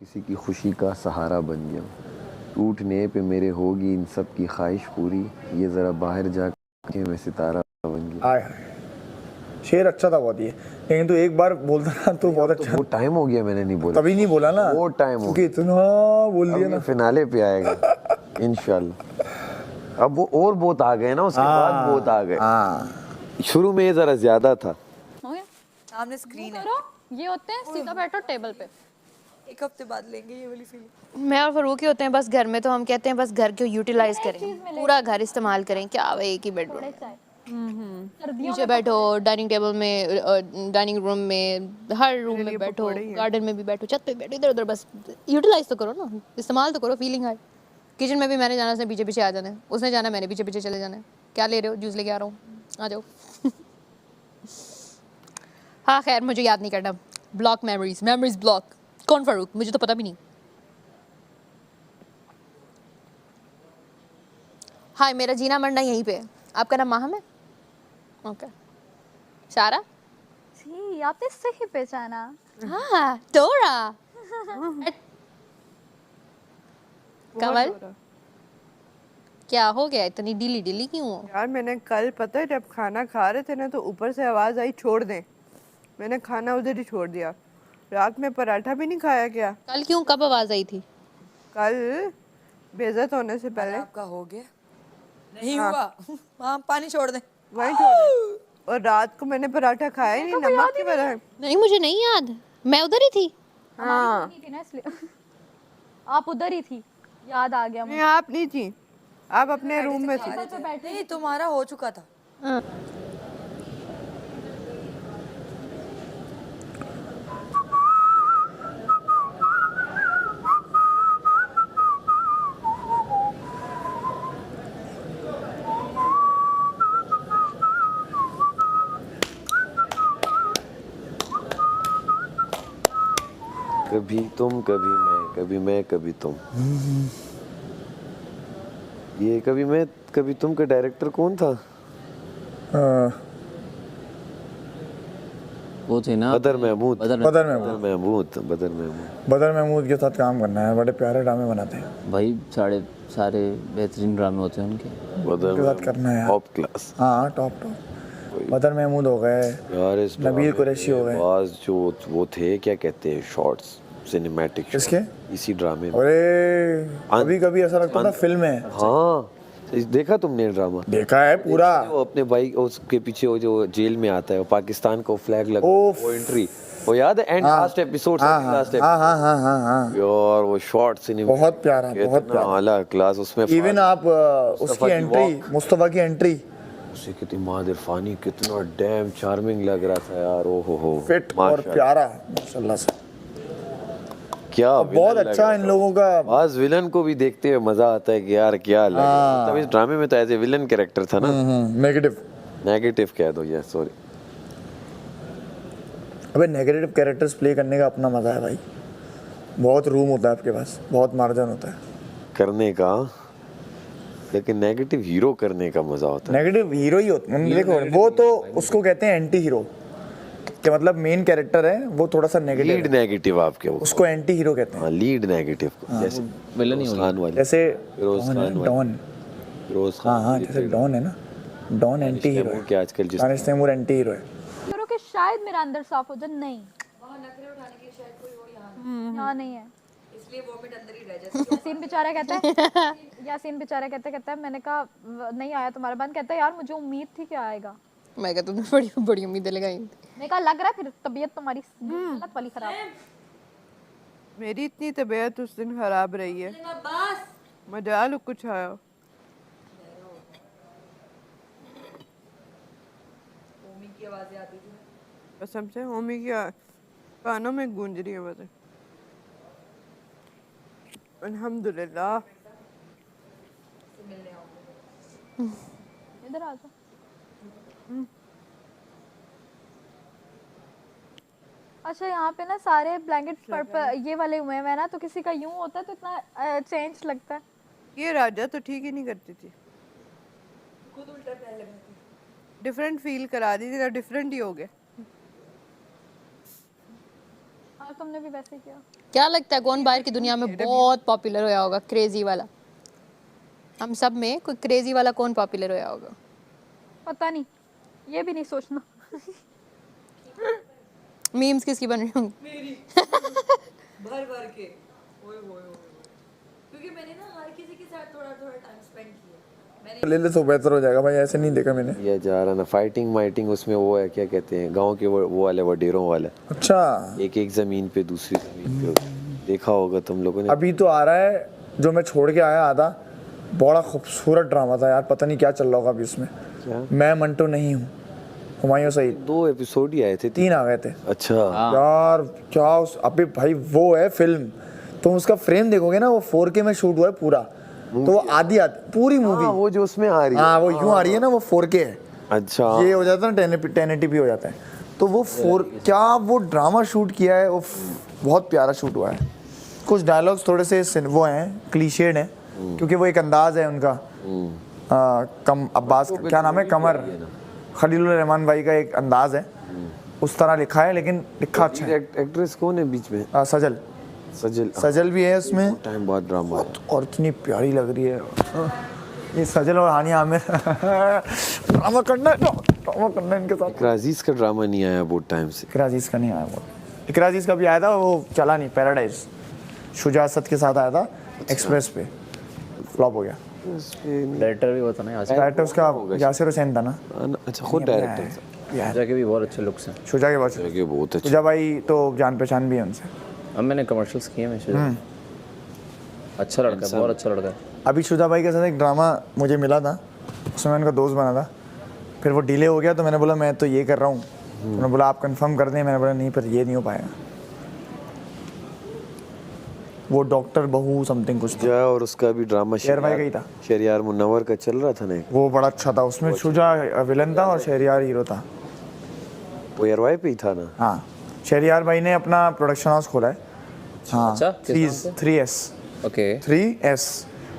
किसी की खुशी का सहारा बन गया, टूटने पे मेरे होगी इन सब की ख्वाहिश पूरी, ये ज़रा बाहर जाके मैं सितारा बन गया। आय हाय, शेर अच्छा था बहुत ये, लेकिन तू एक बार बोलता ना तो बहुत अच्छा। वो टाइम हो गया मैंने नहीं बोला, तभी नहीं बोला ना, वो टाइम हो क्योंकि इतना बोल दिया ना। फिनाले पे आएगा इंशाल्लाह। अब वो और बहुत आ गए ना, उसके बाद बहुत आ गए। शुरू में ये जरा ज्यादा था। हो गया? सामने स्क्रीन है। ये होते हैं सीधा बैठो टेबल पे। एक हफ्ते बाद लेंगे ये वाली फीलिंग। मैं और फरूक ही होते हैं बस घर में, तो हम कहते हैं बस घर को यूटिलाइज करें, पूरा घर इस्तेमाल करें। क्या भाई एक ही बेडरूम, नीचे बैठो, डाइनिंग टेबल में, डाइनिंग रूम में, हर रूम में बैठो, गार्डन में भी बैठो, छत पे बैठो, इधर उधर बस यूटिलाइज तो करो ना, इस्तेमाल तो करो, फीलिंग आए। किचन में भी मैंने जाना, उसने पीछे पीछे आ जाना है, उसने जाना मैंने पीछे पीछे चले जाना है। क्या ले रहे हो? जूस लेके आ रहा हूँ, आ जाओ। हाँ खैर, मुझे याद नहीं करना। Block memories, memories block. कौन फारूक? मुझे तो पता भी नहीं। हाँ, मेरा जीना मरना यहीं पे है। आपका नाम माहम है? ओके। सारा? जी, आपने सही पहचाना। हाँ, डोरा। कमल, क्या हो गया? इतनी ढीली ढीली क्यों हो? यार मैंने कल पता है जब खाना खा रहे थे ना तो ऊपर से आवाज़ आई छोड़ दें, मैंने खाना उधर ही छोड़ दिया। रात में पराठा भी नहीं खाया क्या? कल क्यों? कब आवाज आई थी? कल बेइज्जत होने से पहले। आपका हो गया? नहीं हुआ। हाँ, पानी छोड़ दे। वहीं छोड़ दें। और रात को मैंने पराठा खाया ही नहीं, नमक की वजह से। नहीं, मुझे नहीं याद, मैं उधर ही थी। हाँ, नहीं थी ना इसलिए। आप उधर ही थी, याद आ गया नहीं मुझे। आप नहीं थी, आप अपने रूम में थी। नहीं, तुम्हारा हो चुका था। कभी तुम कभी मैं, कभी मैं कभी तुम। ये कभी मैं कभी तुम का डायरेक्टर कौन था? वो थे ना बदर महमूद। बदर महमूद। बदर महमूद के साथ काम करना है, बड़े प्यारे ड्रामे बनाते हैं भाई, सारे बेहतरीन ड्रामे होते हैं उनके। बदर उनके साथ करना है। Top class. हाँ, टॉप। बदर महमूद हो गए यार, इस नबील कुरैशी हो गए। आवाज जो वो थे, क्या कहते हैं, शॉर्ट्स, सिनेमैटिक। किसके? इसी ड्रामे में। अरे कभी कभी ऐसा लगता था फिल्म है। हाँ, देखा तुमने ड्रामा? देखा है पूरा। वो अपने भाई उसके पीछे वो जो जेल में आता है, वो पाकिस्तान को फ्लैग लगा, वो एंट्री, वो याद है? And last episode, last episode. हाँ यार वो शॉर्ट सिनेमा बहुत प्यारा, बहुत प्यारा, आला क्लास। उसमें इवन आप उसकी एंट्री, मुस्तफा की एंट्री, उसे कितनी मादिर फानी, कितना डैम चार्मिंग लग रहा था यार। ओ हो फिट और प्यारा माशाल्लाह से। क्या बहुत अच्छा इन लोगों का। आज विलन को भी देखते हुए मजा आता है कि यार क्या लगा। तब इस ड्रामे में तो एज ए विलन कैरेक्टर था ना। नेगेटिव कह दो, यस सॉरी। अबे नेगेटिव कैरेक्टर्स प्ले करने का अपना मजा है भाई, बहुत रूम होता है आपके पास, बहुत मार्जिन होता है करने का, लेकिन नेगेटिव हीरो करने का मजा होता है। नेगेटिव हीरो ही होता है, देखो वो तो उसको कहते हैं एंटी हीरो, कि मतलब मेन कैरेक्टर है वो थोड़ा सा नेगेटिव, लीड नेगेटिव आपके, उसको एंटी हीरो कहते हैं। हाँ, लीड नेगेटिव को, जैसे विलन ही होगा, जैसे डॉन। हाँ, जैसे डॉन है ना, डॉन एंटी हीरो है, क्या आजकल जिस दानिश तैमूर एंटी हीरो है। करो कि शायद मेरा अंदर साफ हो जाए, नहीं वहां नखरे उठाने के लिए शायद कोई और यहाँ नहीं है, इसलिए वॉमिट अंदर ही रह जाती है। यासीन बेचारा कहता है, मैंने कहा नहीं आया तुम्हारा बंद, कहता है यार मुझे उम्मीद थी कि आएगा। मैं कहता हूँ बड़ी बड़ी उम्मीदें लगाई। मैं कहा लग रहा है फिर तबीयत तुम्हारी गलत वाली खराब। मेरी इतनी तबीयत उस दिन खराब रही है, मजाल कुछ आया। ओमी की आवाजें आती थी कसम से ओमी की कानों में गूंज रही है मुझे। अल्हम्दुलिल्लाह। इधर आ जाओ। अच्छा, यहाँ पे ना सारे ब्लैंकेट पर्पल ये वाले हुए हैं ना, तो किसी का यूं होता है तो इतना चेंज लगता है। ये राजा तो ठीक ही नहीं करती थी, खुद उल्टा पहन लगाती। डिफरेंट फील करा दी थी, डिफरेंट ही हो गया। हाँ तुमने भी वैसे किया। क्या लगता है कौन बाहर की दुनिया में बहुत पॉपुलर होया होगा, क्रेजी वाला? हम सब में कोई क्रेजी वाला कौन पॉपुलर होया होगा? पता नहीं, ये भी नहीं सोचना। मीम्स किसकी बन रही होंगी? भर भर के क्योंकि मैंने ना हर किसी के साथ थोड़ा थोड़ा टाइम स्पेंड किया। ले ले तो बेहतर हो जाएगा भाई, ऐसे नहीं देखा मैंने। ये जा रहा ना फाइटिंग माइटिंग, उसमें वो है क्या कहते हैं गांव के वो वाले वडेरों वाले, अच्छा एक जमीन पे दूसरी जमीन पे, देखा होगा तुम लोगों ने। अभी तो आ रहा है जो मैं छोड़ के आया आधा, बड़ा खूबसूरत ड्रामा था यार, पता नहीं क्या चल रहा होगा अभी उसमें। क्या? मैं मंटो नहीं हूँ, हुमायूं सईद। 2 एपिसोड ही आए थे, 3 आ गए थे अच्छा। यार। क्या उस अभी भाई वो है फिल्म, तुम उसका फ्रेम देखोगे ना, वो 4K में शूट हुआ है पूरा, तो वो आधी पूरी मूवी हाँ, वो जो उसमें आ रही है, हाँ वो यूं आ रही है ना, वो 4K है। अच्छा ये हो जाता है ना 1080p हो जाता है, तो वो क्या वो ड्रामा शूट किया है, वो बहुत प्यारा शूट हुआ है। कुछ डायलॉग्स थोड़े से वो हैं, क्लीशेड हैं, क्योंकि वो एक अंदाज है उनका। कम अब्बास क्या नाम है, कमर खलीलुर रहमान भाई का एक अंदाज है, उस तरह लिखा है, लेकिन लिखा अच्छा है। एक्ट्रेस कौन है बीच में? सजल सजल भी है उसमें, टाइम बाद ड्रामा है। और इतनी प्यारी लग रही है ये सजल और हानिया आमिर। ड्रामा करना है इनके साथ। इकरा अजीज का ड्रामा नहीं आया बहुत टाइम से। इकरा अजीज का नहीं आया, वो इकरा अजीज का भी आया था, वो चला नहीं। पैराडाइज शुजा असद के साथ आया था एक्सप्रेस पे, फ्लॉप हो गया। डायरेक्टर भी होता ना यासिर, डायरेक्टर उसका यासिर हुसैन था ना। अच्छा खुद डायरेक्टर शुजा के भी बहुत अच्छे लुक्स हैं। शुजा के बाद है, बहुत अच्छा। शुजा भाई तो जान पहचान भी है उनसे। अब मैंने कमर्शियल्स किए हैं शुजा, अच्छा लड़का है, बहुत अच्छा लड़का है। अभी शुजा भाई के साथ एक ड्रामा मुझे मिला था, उसमें मैं उनका दोस्त बना था, फिर वो डिले हो गया, तो मैंने बोला मैं तो ये कर रहा हूँ, उन्होंने बोला आप कंफर्म कर दें, मैंने बोला नहीं पर ये नहीं हो पाएगा। वो डॉक्टर बहू समथिंग कुछ था, और उसका भी ड्रामा शेर भाई का ही था। शहरियार मुन्नवर का चल रहा था ना, वो बड़ा अच्छा था, उसमें शुजा विलन था और शहरियार हीरो था। वो एयरवाई पे ही था ना। हाँ, शहरियार भाई ने अपना प्रोडक्शन हाउस खोला है। हाँ, अच्छा, किस नाम से? 3S ओके 3S,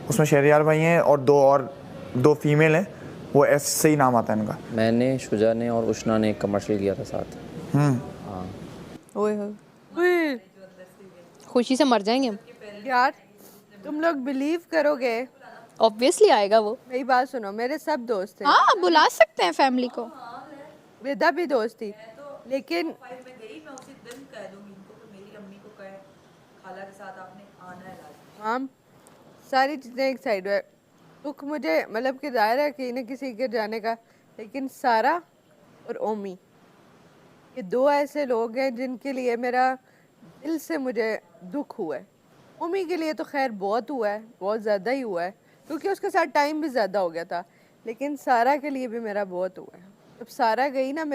उसमें शहरियार भाई हैं और दो फीमेल हैं, वो S से ही नाम आता है इनका। मैंने, शुजा ने और उष्णा ने एक कमर्शियल किया था साथ। ओए होए खुशी से मर जाएंगे हम। यार, तुम लोग बिलीव करोगे, ऑब्वियसली आएगा वो। मेरी बात सुनो, मेरे सब दोस्त थे, हाँ बुला सकते हैं फैमिली को। वेदा भी दोस्त थी, लेकिन मैं गई, मैं उसी दिन कह दूंगी इनको कि मेरी अम्मी को कहे खाला के साथ आपने आना है लाजमी। हम सारी चीज़ें एक साइड है। दुख मुझे मतलब कि जाहिर है कि न किसी के जाने का, लेकिन सारा और ओमी, ये 2 ऐसे लोग हैं जिनके लिए मेरा दिल से मुझे दुख हुआ है। ओमी के लिए तो खैर बहुत हुआ है, बहुत ज़्यादा ही हुआ है, क्योंकि उसके साथ टाइम भी ज़्यादा हो गया था, लेकिन सारा के लिए भी मेरा बहुत हुआ है। जब सारा गई ना,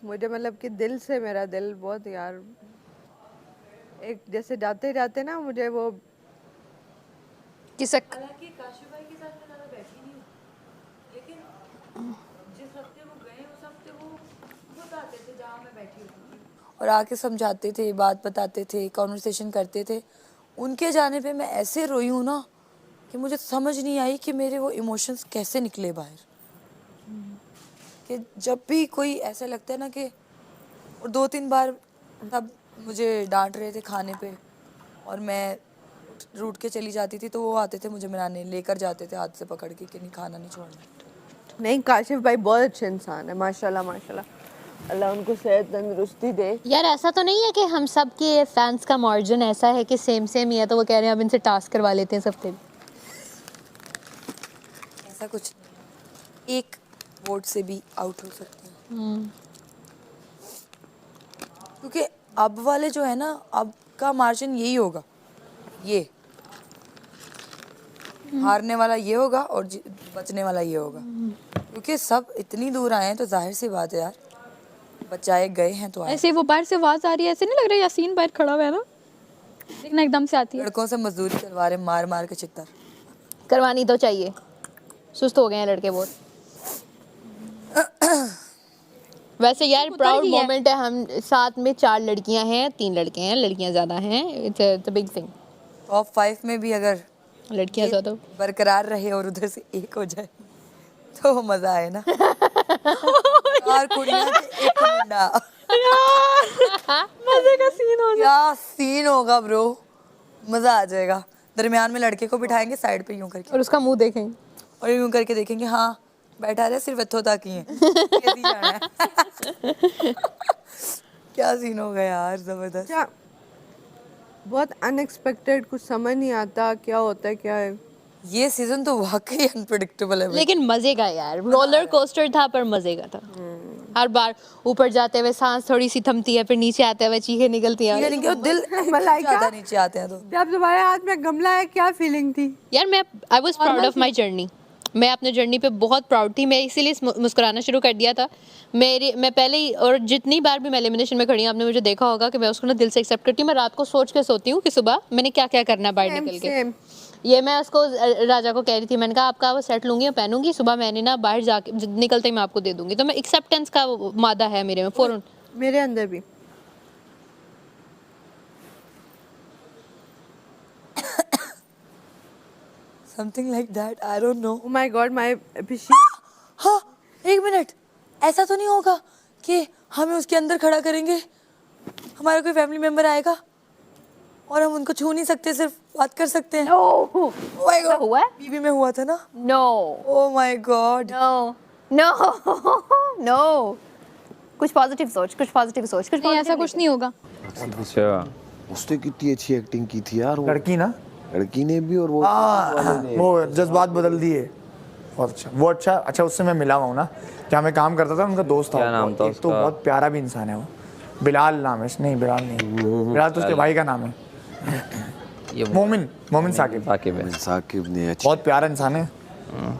मुझे मतलब कि दिल से मेरा दिल बहुत यार, एक जैसे जाते जाते ना मुझे वो किसक हालांकि काशिफ भाई के साथ मैं ज़्यादा बैठी नहीं हूँ, लेकिन जिस हफ्ते वो गए उस हफ्ते वो खुद आते थे जहाँ मैं बैठी होती थी और आके समझाते थे, बात बताते थे, कॉन्वर्सेशन करते थे। उनके जाने पे मैं ऐसे रोई हूँ ना कि मुझे समझ नहीं आई कि मेरे वो इमोशंस कैसे निकले बाहर। कि जब भी कोई ऐसा लगता है ना कि, और 2-3 बार तब मुझे डांट रहे थे खाने पे और मैं रूठ के चली जाती थी, तो वो आते थे मुझे मनाने, लेकर जाते थे हाथ से पकड़ के कि नहीं खाना नहीं छोड़ना। नहीं, काशिफ भाई बहुत अच्छे इंसान है, माशाल्लाह माशाल्लाह, अल्लाह उनको सेहत तंदुरुस्ती दे। यार ऐसा तो नहीं है कि हम सब के फैंस का मार्जिन ऐसा है कि सेम ही है, तो वो कह रहे हैं अब इनसे टास्क करवा लेते हैं सबके। ऐसा कुछ नहीं, एक वोट से भी आउट हो सकते हैं। क्योंकि अब वाले जो है ना, अब का मार्जिन यही होगा, ये हारने वाला ये होगा और बचने वाला ये होगा, क्योंकि सब इतनी दूर आए हैं, तो जाहिर सी बात है यार, बचाए गए हैं तो आए। ऐसे वो बाहर से आवाज आ रही है, ऐसे नहीं लग रहा यासीन बाहर खड़ा हुआ है ना, देखना एकदम से आती है। लड़कों से मजदूरी करवा रहे, मार मार के चित्तर करवानी तो चाहिए, सुस्त हो गए हैं लड़के बहुत। वैसे यार प्राउड मोमेंट है, हम साथ में 4 लड़कियां हैं, 3 लड़के हैं, लड़कियां ज्यादा हैं, it's a big thing. Top 5 में भी अगर लड़कियां ज्यादा बरकरार रहे और उधर से एक हो जाए तो मजा आए ना। चार कुड़ियां ते एक मुंडा मजे का सीन हो क्या सीन होगा ब्रो, मजा आ जाएगा। दरमियान में लड़के को बिठाएंगे, साइड पे यूं करके और उसका मुंह देखेंगे। और यूं करके देखेंगे, हाँ बैठा रहे, सिर्फ इत्थों तक ही है, कैसी जाना है। क्या सीन होगा यार, जबरदस्त। क्या बहुत अनएक्सपेक्टेड, कुछ समझ नहीं आता क्या होता है क्या है। ये सीजन तो वाकई अनप्रेडिक्टेबल है भाई। लेकिन मजे का यार, रोलर कोस्टर था पर मजे का था। हर बार ऊपर जाते हुए सांस थोड़ी सी थमती है, फिर नीचे आते हुए चीखें निकलती हैं। यानी कि वो दिल मलाइका? ज्यादा नीचे आते हैं तो जब तुम्हारे हाथ में गमला है, क्या फीलिंग थी? यार मैं I was proud of my journey. मैं अपने जर्नी पे बहुत प्राउड थी। मैं इसीलिए मुस्कुराना शुरू कर दिया था। मैं पहले ही, और जितनी बार भी मैं एलिमिनेशन में खड़ी हूँ, आपने मुझे देखा होगा कि मैं उसको ना दिल से एक्सेप्ट करती हूँ। मैं रात को सोच के सोती हूँ कि सुबह मैंने क्या क्या करना है बाहर निकल के। Same. ये मैं उसको राजा को कह रही थी, मैंने कहा आपका वो सेट लूंगी और पहनूंगी, सुबह मैंने ना बाहर जाके निकलते ही मैं आपको दे दूंगी। तो मैं एक्सेप्टेंस का मादा है मेरे में फौरन। मेरे अंदर भी। Something like that, I don't know. Oh my God, my अभिषेक। हाँ, एक मिनट, ऐसा तो नहीं होगा कि हमें उसके अंदर खड़ा करेंगे, हमारा कोई फैमिली मेंबर आएगा और हम उनको छू नहीं सकते, सिर्फ बात कर सकते हैं? नो, माय गॉड, हुआ है? बीबी में हुआ था ना? No oh my god, no no no, कुछ पॉजिटिव सोच, कुछ पॉजिटिव सोच, कुछ नहीं, ऐसा कुछ नहीं होगा। अच्छा उसने कितनी अच्छी एक्टिंग की थी यार, वो लड़की ना, लड़की ने भी और वो वो जज्बात बदल दिए। बहुत अच्छा, वो अच्छा उससे मैं मिला हुआ हूँ ना, जहाँ मैं काम करता था, उनका दोस्त था। क्या नाम था एक तो उसका? बहुत प्यारा भी इंसान है वो, बिलाल नाम है। नहीं बिलाल नहीं, बिलाल तो उसके भाई का नाम है। ये मोमिन साकिब। साकिब है। साकिब ने अच्छी बहुत प्यारा इंसान है,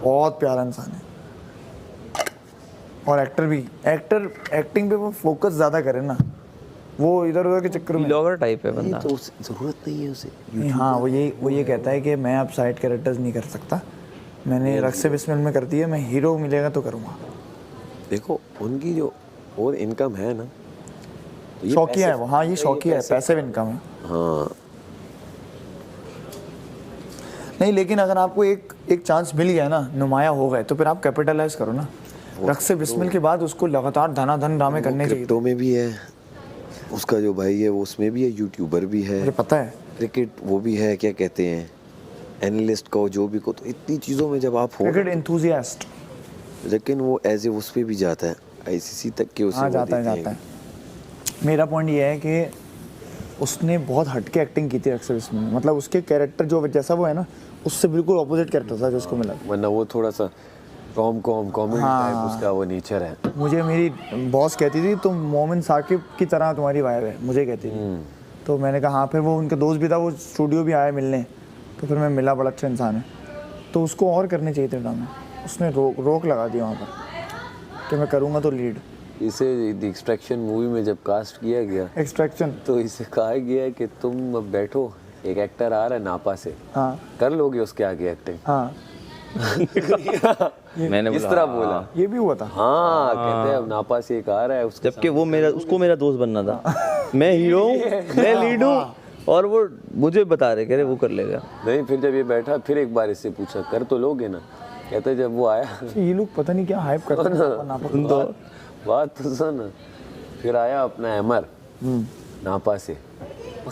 बहुत प्यारा इंसान है। और एक्टर भी, एक्टिंग पे वो फोकस ज़्यादा करे ना, वो इधर उधर के चक्कर में। ब्लॉगर टाइप है बंदा। तो उसे जरूरत नहीं है उसे। नहीं, हाँ वो ये कहता है कि मैं अब साइड कैरेक्टर्स नहीं कर सकता, मैंने रक्स बिस्मिल में कर दी है, मैं हीरो मिलेगा तो करूँगा। देखो उनकी जो और इनकम है ना, तो ये शौकिया है पैसे- वो, हाँ ये शौकिया है, पैसिव इनकम है। हाँ नहीं लेकिन अगर आपको एक चांस मिल गया ना, नुमाया हो गए, तो फिर आप कैपिटलाइज करो ना। रक्स बिस्मिल के बाद उसको लगातार धनाधन ड्रामे करने चाहिए। क्रिप्टो में भी है, उसका जो भाई है वो उसमें भी है, यूट्यूबर भी है, मुझे पता है। क्रिकेट वो भी है, क्या कहते हैं, एनालिस्ट को, जो भी को। तो इतनी चीज़ों में जब आप हो, क्रिकेट एंथुसियास्ट। लेकिन वो एज ए उस पे भी जाता है, आईसीसी तक के उसे हाँ वो जाता देते है। हैं। मेरा पॉइंट ये है कि उसने बहुत हटके एक्टिंग की थी रक्स बिस्मिल में, मतलब उसके कैरेक्टर जो जैसा वो है ना, उससे बिल्कुल ऑपोजिट कैरेक्टर था जो उसको मिला। वरना वो थोड़ा सा कॉमेडी टाइप उसका वो नेचर है। मुझे मेरी बॉस कहती थी तुम मोमिन साकिब की तरह तुम्हारी वाइब है, मुझे कहती थी। तो मैंने कहा हाँ, फिर वो उनका दोस्त भी था, वो स्टूडियो भी आया मिलने, तो फिर मैं मिला, बड़ा अच्छा इंसान है। तो उसको और करने चाहिए थे ड्रामे, उसने रोक लगा दी वहाँ पर कि मैं करूँगा तो लीड। इसे द एक्सट्रैक्शन मूवी में जब कास्ट किया गया, एक्सट्रैक्शन, तो इसे कहा गया कि तुम अब बैठो, एक एक्टर आ रहा है नापा से, हाँ कर लोगे उसके आगे एक्टिंग। हाँ मैंने इस बोला तरह बोला। ये भी हुआ था। हाँ कहते हैं अब नापा से एक आ रहा है उसके जबकि वो उसको मेरा दोस्त बनना था। मैं हीरो हूँ, मैं लीड हूँ, और वो मुझे बता रहे, कह रहे वो कर लेगा। नहीं, फिर जब ये बैठा, फिर एक बार इससे पूछा कर तो लोगे ना, कहते जब वो आया ये लोग पता नहीं क्या हाइप करते हैं। बात तो सुन, फिर आया अपना एमर नापा से,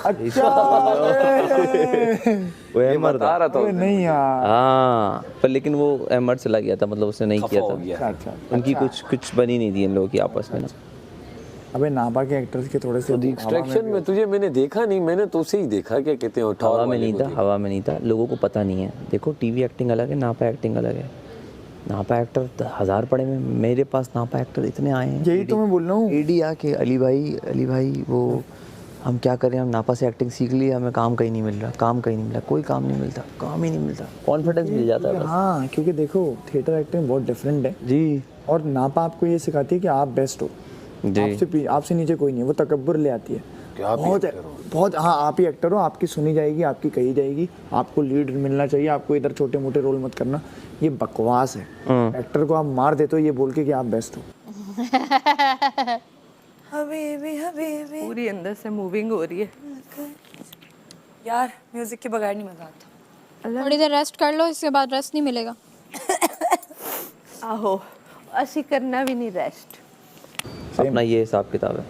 अच्छा वो एमर बता था। रहा था अरे नहीं यार, हाँ, पर लेकिन वो एमर चला गया था, मतलब उसने नहीं किया हो था। गया। अच्छा उनकी कुछ बनी नहीं थी इन लोगों की आपस में ना। अबे नाभा के एक्टर्स के थोड़े से एक्सट्रैक्शन में तुझे मैंने देखा नहीं, मैंने तो उसे ही देखा, क्या कहते हैं हवा में नहीं था, हवा में नहीं था, लोगों को पता नहीं है। देखो टीवी एक्टिंग अलग है, नापा एक्टिंग अलग है। नापा एक्टर 1000 पड़े में, मेरे पास नापा एक्टर इतने आए हैं। यही तो मैं बोल रहा हूँ। एडी आके अली भाई वो हम क्या करें, हम नापा से एक्टिंग सीख ली, हमें काम कहीं नहीं मिल रहा, काम कहीं नहीं मिला, कोई काम नहीं मिलता, काम ही नहीं मिलता, कॉन्फिडेंस मिल जाता है बस। हाँ क्योंकि देखो थिएटर एक्टिंग बहुत डिफरेंट है जी, और नापा आपको ये सिखाती है कि आप बेस्ट हो, आपसे नीचे कोई नहीं है, वो तकब्बुर ले आती है। बहुत हाँ, आप ही एक्टर हो, आपकी सुनी जाएगी, आपकी कही जाएगी, आपको लीड मिलना चाहिए, आपको इधर छोटे मोटे रोल मत करना, ये बकवास है। एक्टर को आप मार देते हो ये बोल के कि आप बेस्ट हो। हबीबी हबीबी, पूरी अंदर से मूविंग हो रही है। यार म्यूजिक के बगैर नहीं मजा आता। थोड़ी देर रेस्ट कर लो, इसके बाद रेस्ट नहीं मिलेगा। आहो, असी करना भी नहीं रेस्ट। अपना ये हिसाब किताब है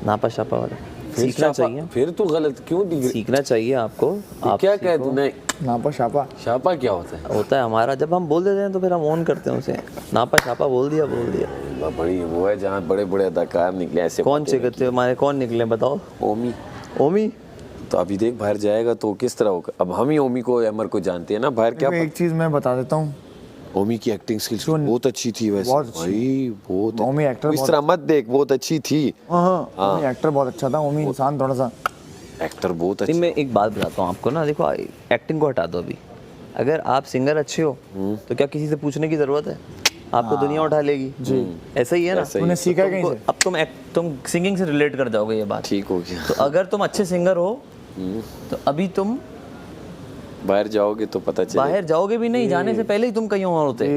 नापा शापा वाला। सीखना चाहिए, फिर तू गलत क्यों दिख रही? सीखना चाहिए आपको। आप क्या कहे तूने? नापा शापा शापा क्या होता है? होता है हमारा, जब हम बोल देते हैं तो फिर हम ऑन करते हैं उसे। नापा शापा बोल दिया। बड़ी वो है जहाँ बड़े बड़े अदाकार निकले ऐसे। कौन से करते हमारे, कौन निकले बताओ? ओमी। ओमी तो अभी देख बाहर जाएगा तो किस तरह होगा। अब हम ही ओमी को अमर को जानते हैं ना बाहर। क्या एक चीज मैं बता देता हूँ, ओमी की एक्टिंग स्किल्स बहुत अच्छी थी वैसे। बहुत अच्छी। भाई बहुत ओमी एक्टर इस तरह मत देख, बहुत अच्छी थी। ओमी एक्टर बहुत अच्छा था। ओमी इंसान थोड़ा सा एक्टर बहुत अच्छा। मैं एक बात बताता हूँ आपको ना, देखो एक्टिंग को हटा दो अभी। अगर आप सिंगर अच्छे हो तो क्या किसी से पूछने की जरूरत है? आपको दुनिया उठा लेगी जी। ऐसा ही है ना। तूने सीखा है कहीं से? अब तुम सिंगिंग से रिलेट कर जाओगे ये बात। ठीक हो गया। तो अगर तुम अच्छे सिंगर हो तो अभी तुम बाहर जाओगे तो पता चलेगा। बाहर जाओगे भी नहीं, जाने से पहले ही तुम कहीं और होते,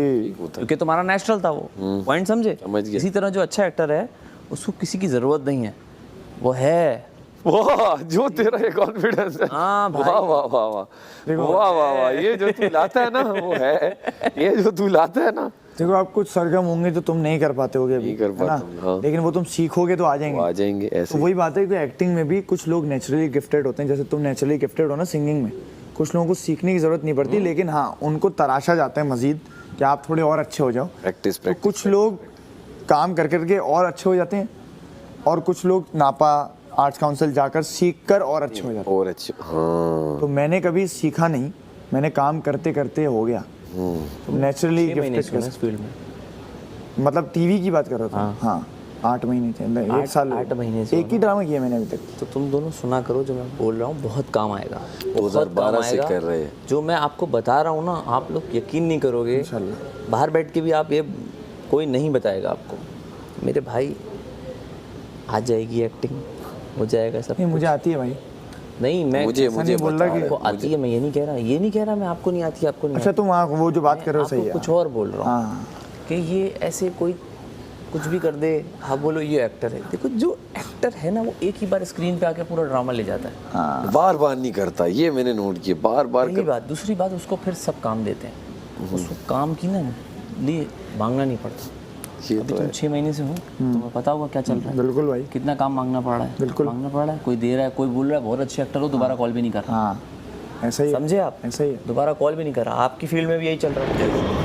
क्योंकि तुम्हारा नेचुरल था वो। पॉइंट समझे? इसी तरह जो अच्छा एक्टर है उसको किसी की जरूरत नहीं है, वो है। वाह जो तेरा ये कॉन्फिडेंस है। हाँ भाई। वाह वाह वाह वाह वाह वाह वाह, ये जो तू लाता है ना वो है। ये जो तू लाता है ना, देखो आप कुछ सरगम होंगे तो तुम नहीं कर पाते होगे अभी, नहीं कर है ना? पाते, हाँ। लेकिन वो तुम सीखोगे तो आ जाएंगे। आ जाएंगे ऐसे। तो वही बात है कि एक्टिंग में भी कुछ लोग नेचुरली गिफ्टेड होते हैं, जैसे तुम नेचुरली गिफ्टेड हो ना सिंगिंग में। कुछ लोगों को सीखने की जरूरत नहीं पड़ती, लेकिन हाँ उनको तराशा जाता है मजीद कि आप थोड़े और अच्छे हो जाओ। प्रैक्टिस तो कुछ लोग काम कर करके और अच्छे हो जाते हैं, और कुछ लोग नापा आर्ट्स काउंसिल जाकर सीख कर और अच्छे हो जाते हैं। और अच्छे। हाँ तो मैंने कभी सीखा नहीं, मैंने काम करते करते हो गया। तो नेचुरली गिफ्टेड फील्ड में, मतलब टीवी की बात कर रहा था। हाँ 8 महीने थे, 1 साल। 8 महीने से एक ही ड्रामा किया मैंने अभी तक। तो तुम दोनों सुना करो जो मैं बोल रहा हूँ, बहुत काम आएगा। 2012 से कर रहे हैं। जो मैं आपको बता रहा हूँ ना, आप लोग यकीन नहीं करोगे। बाहर बैठ के भी आप ये कोई नहीं बताएगा आपको। मेरे भाई आ जाएगी एक्टिंग, हो जाएगा सब। नहीं मुझे आती है भाई। नहीं मैं मुझे बोल रहा कि आपको आती है, मैं ये नहीं कह रहा मैं आपको नहीं आती, आपको नहीं अच्छा तुम वहाँ वो जो बात कर रहे हो सही है। कुछ और बोल रहा हूँ हाँ कि ये ऐसे कोई कुछ भी कर दे, हाँ बोलो ये एक्टर है। देखो जो एक्टर है ना वो एक ही बार स्क्रीन पे आके पूरा ड्रामा ले जाता है, बार बार नहीं करता। ये मैंने नोट किया, बार बार पहली बात। दूसरी बात, उसको फिर सब काम देते हैं, उसको काम की ना लिए मांगना नहीं पड़ता। अभी तुम 6 महीने से हो, तुम्हें पता होगा क्या चल रहा है। बिल्कुल भाई, कितना काम मांगना पड़ रहा है। बिल्कुल मांगना पड़ रहा है। कोई दे रहा है, कोई बोल रहा है बहुत अच्छे एक्टर हो, दोबारा कॉल भी नहीं कर रहा। हाँ ऐसा ही समझे आप? ऐसा ही है। दोबारा कॉल भी नहीं कर रहा। आपकी फील्ड में भी यही चल रहा है।